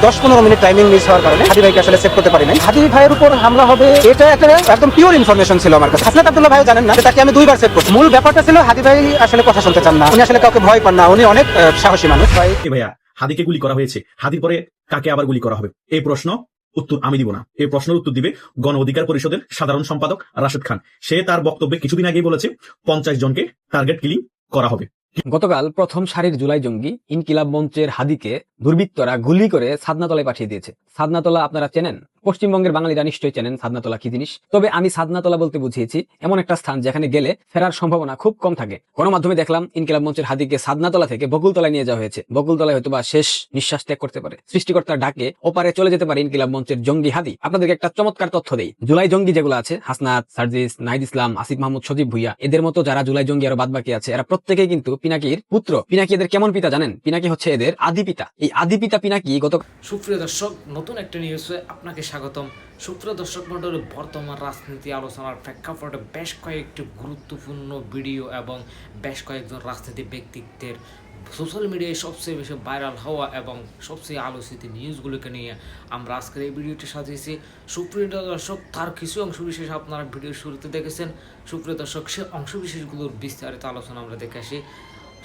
10-15 minute timing miss হওয়ার কারণে হাদি ভাইকে আসলে সেভ করতে পারি নাই। হাদি ভাইয়ের উপর হামলা হবে এটা একটা একদম পিওর ইনফরমেশন ছিল আমার কাছে। হাসনাত আব্দুল্লাহ ভাইও জানেন না যে তাকে আমি 2বার সেভ করছি। মূল ব্যাপারটা ছিল হাদি ভাই আসলে কথা শুনতে চান না, উনি আসলে কাউকে ভয় পান না, উনি অনেক সাহসী মানুষ। ভাই ভাইয়া হাদিকে গুলি করা হয়েছে, হাদির পরে কাকে আবার গুলি করা হবে? এই প্রশ্ন উত্তর আমি দিব না। এই প্রশ্নের উত্তর দিবে গণ অধিকার পরিষদের সাধারণ সম্পাদক রাশেদ খান। সে তার বক্তব্যে কিছুদিন আগেই বলেছে 50 জনকে টার্গেট কিলিং করা হবে। গতকাল প্রথম সারির জুলাই জঙ্গি ইনকিলাব মঞ্চের হাদিকে দুর্বৃত্তরা গুলি করে সাদনাতলায় পাঠিয়ে দিয়েছে। সাদনাতলা আপনারা চেনেন, পশ্চিমবঙ্গের বাঙালিরা নিশ্চয়ই চেনেন সাদনাতলা কি জিনিস। তবে আমি সাদনাতলা বলতে বুঝিয়েছি এমন একটা স্থান যেখানে গেলে ফেরার সম্ভাবনা খুব কম থাকে। গণমাধ্যমে দেখলাম ইনকিলাব মঞ্চের হাদিকে সাদনাতলা থেকে বকুলতলায় নিয়ে যাওয়া হয়েছে। বকুলতলায় হয়তোবা শেষ নিঃশ্বাস ত্যাগ করতে পারে, সৃষ্টিকর্তার ডাকে ওপারে চলে যেতে পারে ইনকিলাব মঞ্চের জঙ্গি হাদি। আপনাদেরকে একটা চমৎকার তথ্য দেই, জুলাই জঙ্গি যেগুলো আছে হাসনাত, সার্জিস, নাহিদ ইসলাম, আসিফ মাহমুদ, সজীব ভুইয়া, এদের মতো যারা জুলাই জঙ্গি আরো বাদ বাকি আছে, এরা প্রত্যেকেই কিন্তু পিনাকির পুত্র। পিনাকি এদের কেমন পিতা জানেন? পিনাকি হচ্ছে এদের আদি পিতা। এই আদি পিতা পিনাকি সুপ্রিয় দর্শক, নতুন একটা নিউজে আপনাকে স্বাগতম। সুপ্রিয় দর্শক মণ্ডলী, বর্তমান রাজনীতি আলোচনার প্রেক্ষাপটে বেশ কয়েকটি গুরুত্বপূর্ণ ভিডিও এবং বেশ কয়েকজন রাজনীতি ব্যক্তিত্বের সোশ্যাল মিডিয়ায় সবচেয়ে বেশি ভাইরাল হওয়া এবং সবচেয়ে আলোচিত নিউজগুলোকে নিয়ে আমরা আজকের এই ভিডিওটি সাজিয়েছি। সুপ্রিয় দর্শক, তার কিছু অংশবিশেষ আপনারা ভিডিওর শুরুতে দেখেছেন। সুপ্রিয় দর্শক, সে অংশবিশেষগুলোর বিস্তারিত আলোচনা আমরা দেখে আসি।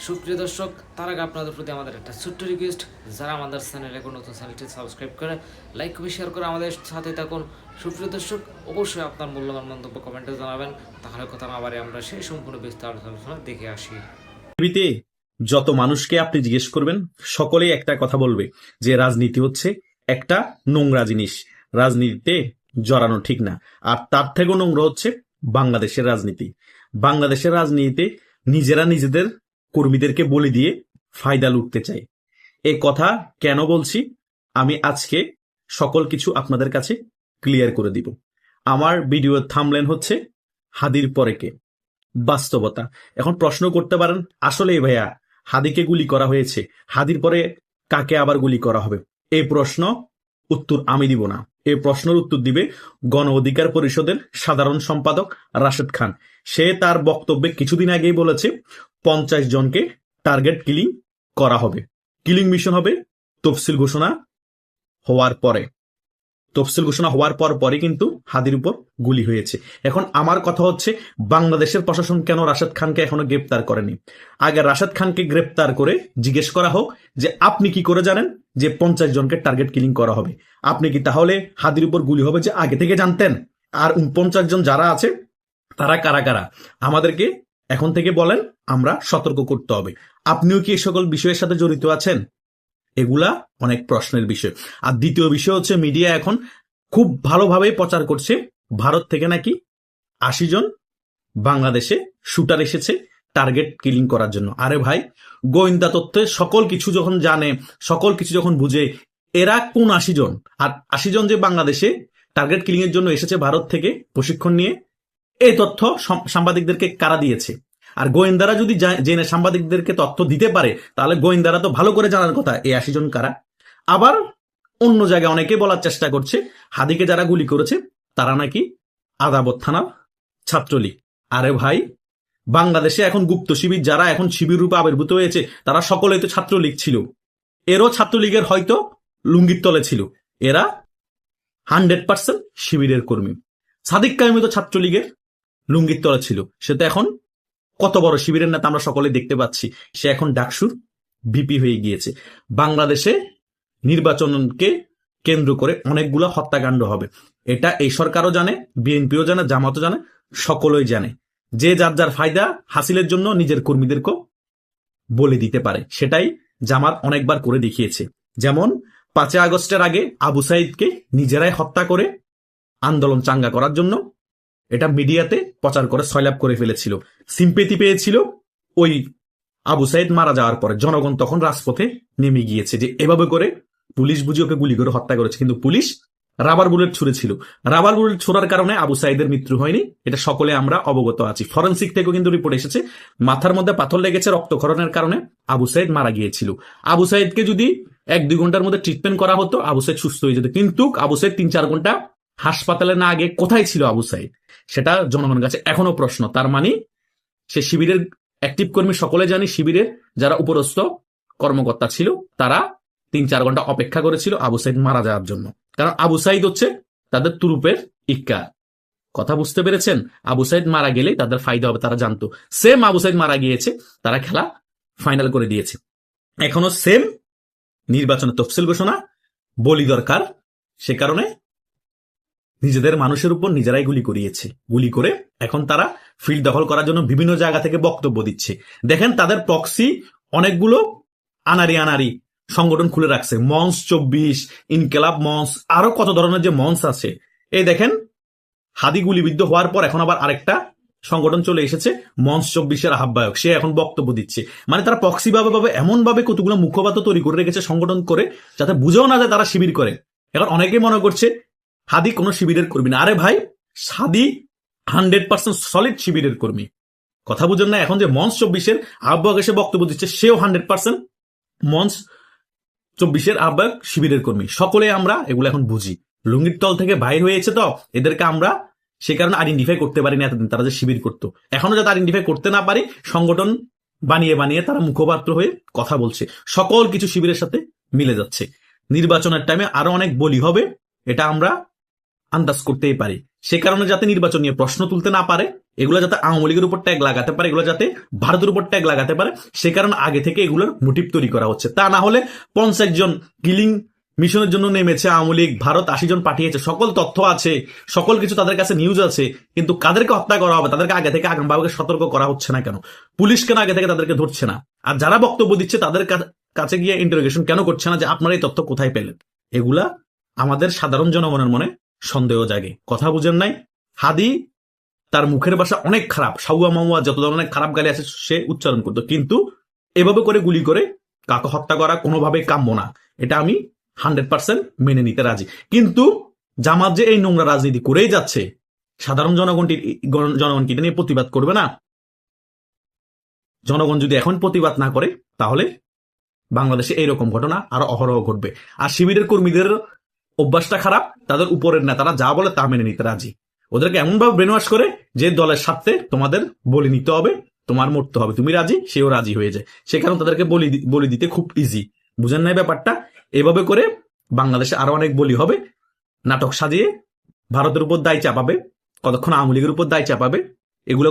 সুপ্রিয় দর্শক, তার আগে আপনাদের প্রতি আমাদের একটা ছোট্ট রিকোয়েস্ট, যারা আমাদের চ্যানেলে এখন নতুন চ্যানেলটি সাবস্ক্রাইব করে লাইক কমেন্ট শেয়ার করে আমাদের সাথে থাকুন। সুপ্রিয় দর্শক, অবশ্যই আপনার মূল্যবান মন্তব্য কমেন্টে জানাবেন। তাহলে কথা না বাড়ে আমরা সেই সম্পূর্ণ বিস্তারিত আলোচনা দেখে আসি। পৃথিবীতে যত মানুষকে আপনি জিজ্ঞেস করবেন সকলেই একটা কথা বলবে যে রাজনীতি হচ্ছে একটা নোংরা জিনিস, রাজনীতিতে জড়ানো ঠিক না। আর তার থেকেও নোংরা হচ্ছে বাংলাদেশের রাজনীতি। বাংলাদেশের রাজনীতিতে নিজেরা নিজেদের কর্মীদেরকে বলি দিয়ে ফায়দা লুটতে চায়। এই কথা কেন বলছি আমি আজকে সকল কিছু আপনাদের কাছে ক্লিয়ার করে দিব। আমার ভিডিওর থাম্বনেল হচ্ছে হাদির পরে কে, বাস্তবতা। এখন প্রশ্ন করতে পারেন, আসলে ভাইয়া হাদিকে গুলি করা হয়েছে, হাদির পরে কাকে আবার গুলি করা হবে? এই প্রশ্ন উত্তর আমি দিব না। এই প্রশ্নের উত্তর দিবে গণ অধিকার পরিষদের সাধারণ সম্পাদক রাশেদ খান। সে তার বক্তব্যে কিছুদিন আগেই বলেছে 50 জনকে টার্গেট কিলিং করা হবে। কিলিং মিশন হবে তফসিল ঘোষণা হওয়ার পরে। তফসিল ঘোষণা হওয়ার পরে কিন্তু হাদির উপর গুলি হয়েছে। এখন আমার কথা হচ্ছে, বাংলাদেশের প্রশাসন কেন রাশেদ খানকে এখনো গ্রেপ্তার করেনি? আগে রাশেদ খানকে গ্রেপ্তার করে জিজ্ঞেস করা হোক যে আপনি কি করে জানেন যে 50 জনকে টার্গেট কিলিং করা হবে? আপনি কি তাহলে হাদির উপর গুলি হবে যে আগে থেকে জানতেন? আর 49 জন যারা আছে তারা কারা কারা আমাদেরকে এখন থেকে বলেন, আমরা সতর্ক করতে হবে। আপনিও কি এই সকল বিষয়ের সাথে জড়িত আছেন? এগুলা অনেক প্রশ্নের বিষয়। আর দ্বিতীয় বিষয় হচ্ছে, মিডিয়া এখন খুব ভালোভাবে প্রচার করছে ভারত থেকে নাকি 80 জন বাংলাদেশে শুটার এসেছে টার্গেট কিলিং করার জন্য। আরে ভাই, গোয়েন্দা তথ্যে সকল কিছু যখন জানে, সকল কিছু যখন বুঝে, এরা কোন 80 জন? আর 80 জন যে বাংলাদেশে টার্গেট কিলিং এর জন্য এসেছে ভারত থেকে প্রশিক্ষণ নিয়ে, এই তথ্য সাংবাদিকদেরকে কারা দিয়েছে? আর গোয়েন্দারা যদি জেনে সাংবাদিকদেরকে তথ্য দিতে পারে, তাহলে গোয়েন্দারা তো ভালো করে জানার কথা এই 80 জন কারা। আবার অন্য জায়গায় অনেকে বলার চেষ্টা করছে হাদিকে যারা গুলি করেছে তারা নাকি আদাবত থানার ছাত্রলীগ। আরে ভাই, বাংলাদেশে এখন গুপ্ত শিবির যারা এখন শিবির রূপে আবির্ভূত হয়েছে তারা সকলেই তো ছাত্রলীগ ছিল। এরও ছাত্রলীগের হয়তো লুঙ্গির তলে ছিল। এরা 100% শিবিরের কর্মী। সাদিক কায়েমি তো ছাত্রলীগের লুঙ্গির তলে ছিল, সে তো এখন কত বড় শিবিরের নেতা আমরা সকলে দেখতে পাচ্ছি। সে এখন ডাকসুর ভিপি হয়ে গিয়েছে। বাংলাদেশে নির্বাচনকে কেন্দ্র করে অনেকগুলো হত্যাকাণ্ড হবে, এটা এই সরকারও জানে, বিএনপিও জানে, জামাতও জানে, সকলেই জানে। যে যার যার ফায়দা হাসিলের জন্য নিজের কর্মীদেরকেও বলে দিতে পারে। সেটাই জামাত অনেকবার করে দেখিয়েছে। যেমন 5 আগস্টের আগে আবু সাইদকে নিজেরাই হত্যা করে আন্দোলন চাঙ্গা করার জন্য এটা মিডিয়াতে প্রচার করে সয়লাভ করে ফেলেছিল। সিম্পেথি পেয়েছিল ওই আবু সাইদ মারা যাওয়ার পরে। জনগণ তখন রাজপথে নেমে গিয়েছে যে এভাবে করে পুলিশ বুঝি ওকে গুলি করে হত্যা করেছে, কিন্তু পুলিশ রাবার বুলেট ছুড়েছিল। রাবার বুলেট ছোড়ার কারণে আবু সাইদের মৃত্যু হয়নি, এটা সকলে আমরা অবগত আছি। ফরেন্সিক থেকেও কিন্তু রিপোর্ট এসেছে, মাথার মধ্যে পাথর লেগেছে, রক্তক্ষরণের কারণে আবু সাইদ মারা গিয়েছিল। আবু সাইদকে যদি 1-2 ঘন্টার মধ্যে ট্রিটমেন্ট করা হতো, আবু সাইদ সুস্থ হয়ে যেত। কিন্তু আবু সাইদ 3-4 ঘন্টা হাসপাতালে না আগে কোথায় ছিল আবু সাইদ? সেটা জনগণের কাছে এখনো প্রশ্ন। তার মানে সে শিবিরের অ্যাক্টিভ কর্মী, সকলে জানি শিবিরের যারা উপরস্থ কর্মকর্তা ছিল তারা 3-4 ঘন্টা অপেক্ষা করেছিল আবু সাইদ মারা যাওয়ার জন্য। কারণ আবু সাইদ হচ্ছে তাদের তুরুপের ইক্কা। কথা বুঝতে পেরেছেন? আবু সাইদ মারা গেলেই তাদের ফায়দা হবে, তারা জানতো। সেম আবু সাইদ মারা গিয়েছে, তারা খেলা ফাইনাল করে দিয়েছে। এখনো সেম নির্বাচনের তফসিল ঘোষণা, বলি দরকার, সে কারণে নিজেদের মানুষের উপর নিজেরাই গুলি করিয়েছে। গুলি করে এখন তারা ফিল্ড দখল করার জন্য বিভিন্ন জায়গা থেকে বক্তব্য দিচ্ছে। দেখেন তাদের প্রক্সি অনেকগুলো আনারি সংগঠন খুলে রাখছে, মঞ্চ 24, ইনকিলাব মঞ্চ, আরো কত ধরনের যে মঞ্চ আছে। এই দেখেন হাদি গুলিবিদ্ধ হওয়ার পর এখন আবার আরেকটা সংগঠন চলে এসেছে, মঞ্চ 24-এর আহ্বায়ক, সে এখন বক্তব্য দিচ্ছে। মানে তারা প্রক্সি ভাবে এমন ভাবে কতগুলো মুখপাত্র তৈরি করে রেখেছে সংগঠন করে, যাতে বুঝেও না যায় তারা শিবির করে। এখন অনেকেই মনে করছে হাদি কোনো শিবিরের কর্মী না। আরে ভাই, হাদি 100% সলিড শিবিরের কর্মী। কথা বুঝেন না? এখন যে মঞ্চ 24-এর আহ্বায়ক এসে বক্তব্য দিচ্ছে, সেও 100% মঞ্চ 24-এর আহ্বায়ক শিবিরের কর্মী। সকলে আমরা এগুলো এখন বুঝি। লুঙ্গির তল থেকে বাইর হয়েছে তো এদেরকে আমরা সে কারণে আইডেন্টিফাই করতে পারিনি এতদিন, তারা যে শিবির করতো। এখনো যাতে আইডেন্টিফাই করতে না পারি, সংগঠন বানিয়ে তারা মুখপাত্র হয়ে কথা বলছে। সকল কিছু শিবিরের সাথে মিলে যাচ্ছে। নির্বাচনের টাইমে আরো অনেক বলি হবে, এটা আমরা আন্দাজ করতেই পারি। সে কারণে যাতে নির্বাচন নিয়ে প্রশ্ন তুলতে না পারে, এগুলো যাতে আওয়ামী লীগের উপর ট্যাগ লাগাতে পারে, এগুলো যাতে ভারতের উপর ট্যাগ লাগাতে পারে, সে কারণে আগে থেকে এগুলোর মোটিভ তৈরি করা হচ্ছে। তা না হলে 50 জন কিলিং মিশনের জন্য নেমেছে আওয়ামী লীগ, ভারত 80 জন পাঠিয়েছে, সকল তথ্য আছে, সকল কিছু তাদের কাছে নিউজ আছে, কিন্তু কাদেরকে হত্যা করা হবে তাদেরকে আগে থেকে আগমবাবুকে সতর্ক করা হচ্ছে না কেন? পুলিশ কেন আগে থেকে তাদেরকে ধরছে না? আর যারা বক্তব্য দিচ্ছে তাদের কাছে গিয়ে ইন্টারোগেশন কেন করছে না যে আপনারা এই তথ্য কোথায় পেলেন? এগুলা আমাদের সাধারণ জনগণের মনে সন্দেহ জাগে। কথা বুঝেন নাই? হাদি তার মুখের ভাষা অনেক খারাপ, সাউয়া মাউয়া যত ধরনের খারাপ গালি আছে সে উচ্চারণ করতো, কিন্তু এভাবে করে গুলি করে কাকে হত্যা করা কোনোভাবেই কাম্য না। এটা আমি 100% মেনে নিতে রাজি। কিন্তু জামাত যে এই নোংরা রাজনীতি করেই যাচ্ছে, সাধারণ জনগণকে এটা নিয়ে প্রতিবাদ করবে না? জনগণ যদি এখন প্রতিবাদ না করে, তাহলে বাংলাদেশে এইরকম ঘটনা আরো অহরহ ঘটবে। আর শিবিরের কর্মীদের অভ্যাসটা খারাপ, তাদের উপরের নেতারা যা বলে তা মেনে নিতে রাজি। ওদেরকে এমন ভাবে ব্রেনওয়াশ করে যে দলের স্বার্থে তোমাদের বলি নিতে হবে, তোমার মরতে হবে, তুমি রাজি, সেও রাজি হয়ে যায়। সে কারণে তাদেরকে বলি দিতে খুব ইজি। বুঝেন নাই ব্যাপারটা? এভাবে করে বাংলাদেশে আরো অনেক বলি হবে, নাটক সাজিয়ে ভারতের উপর দায় চাপাবে, কতক্ষণ আওয়ামী লীগের উপর দায় চাপাবে, এগুলো